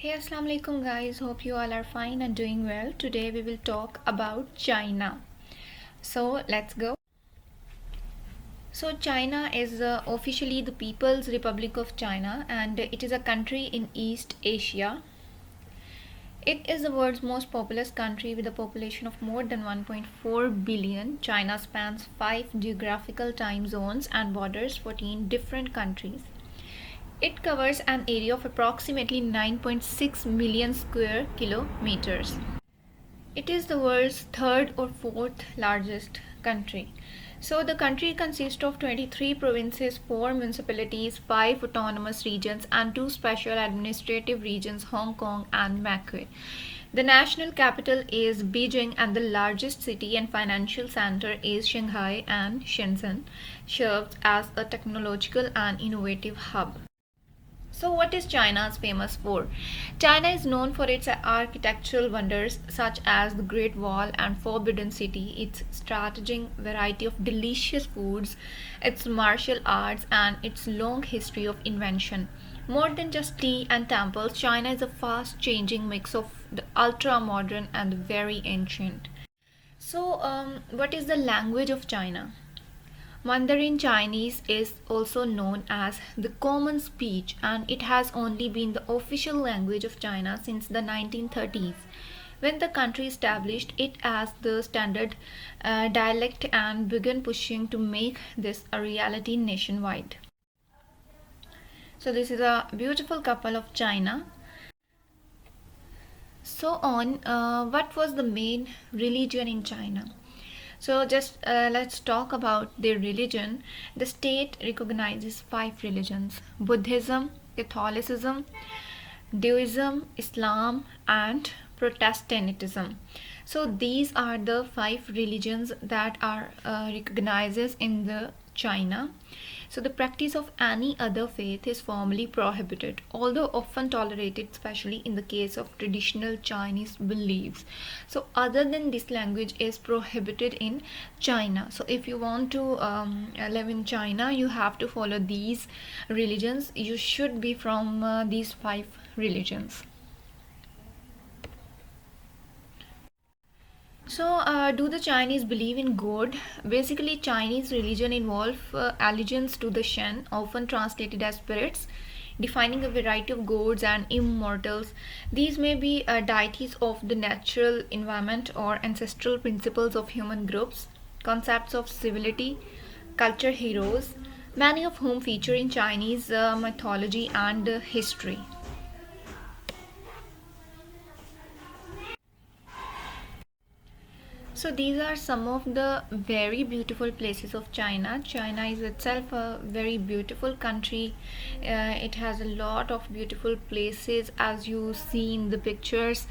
Hey, assalamu alaikum guys. Hope you all are fine and doing well. Today we will talk about China. So let's go. So China is officially the People's Republic of China, and it is a country in East Asia. It is the world's most populous country with a population of more than 1.4 billion. China spans 5 geographical time zones and borders 14 different countries. It covers an area of approximately 9.6 million square kilometers. It is the world's third or fourth largest country. So the country consists of 23 provinces, 4 municipalities, 5 autonomous regions and 2 special administrative regions, Hong Kong and Macau. The national capital is Beijing and the largest city and financial center is Shanghai, and Shenzhen serves as a technological and innovative hub. So, what is China famous for? China is known for its architectural wonders such as the Great Wall and Forbidden City, its strategic variety of delicious foods, its martial arts, and its long history of invention. More than just tea and temples, China is a fast changing mix of the ultra modern and the very ancient. So, what is the language of China? Mandarin Chinese is also known as the common speech, and it has only been the official language of China since the 1930s, when the country established it as the standard dialect and began pushing to make this a reality nationwide. So this is a beautiful couple of China. So on, what was the main religion in China? So just let's talk about their religion. The state recognizes 5 religions: Buddhism, Catholicism, Deism, Islam, and Protestantism. So these are the 5 religions that are recognized in the China. So the practice of any other faith is formally prohibited, although often tolerated, especially in the case of traditional Chinese beliefs. So other than this, language is prohibited in China. So if you want to live in China, you have to follow these religions. You should be from these 5 religions. So, do the Chinese believe in God? Basically, Chinese religion involves allegiance to the Shen, often translated as spirits, defining a variety of gods and immortals. These may be deities of the natural environment or ancestral principles of human groups, concepts of civility, culture heroes, many of whom feature in Chinese mythology and history. So these are some of the very beautiful places of China. China is itself a very beautiful country. It has a lot of beautiful places as you see in the pictures.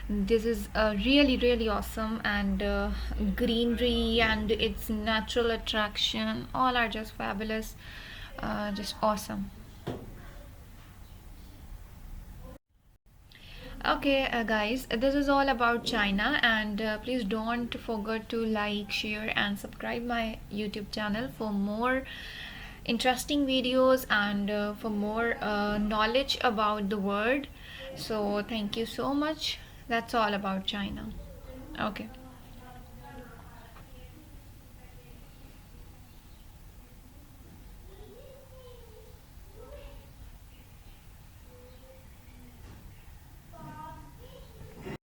This is really awesome, and greenery and its natural attraction all are just fabulous, just awesome. Okay, guys, this is all about China, and please don't forget to like, share, and subscribe my YouTube channel for more interesting videos and for more knowledge about the world. So, thank you so much. That's all about China. Okay.